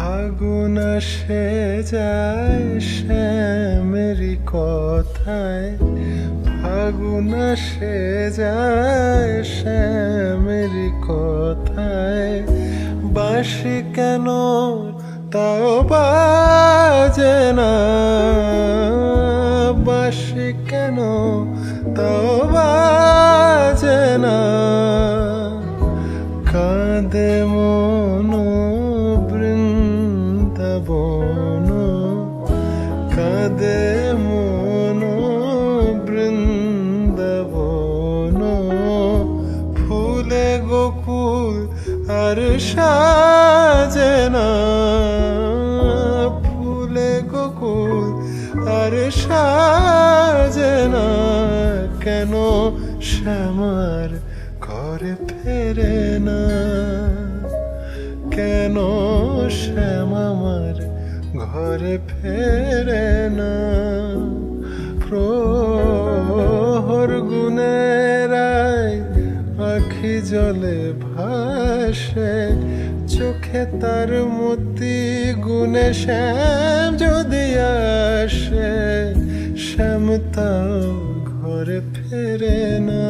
ফাগুন আসে যায় শ্যামেরি কথায়, ফাগুন আসে যায় শ্যামেরি কথায়। বাঁশি কেন তাও বাজে না, বাঁশি কেন তাও বাজে না। কাঁদে মন বৃন্দাবন, কাঁদে মন বৃন্দাবন। ফুলে গোকুল আর সাজে না, ফুলে গোকুল আর সাজে না। কেন শ্যামার ঘরে ফেরে না, কেন শ্যাম আমার ঘরে ফেরে না। প্রহর গুণেরাই আখি জলে ভাসে, চোখে তার মতি গুণে শ্যাম যদি আসে, শ্যাম তাও ঘরে ফেরে না।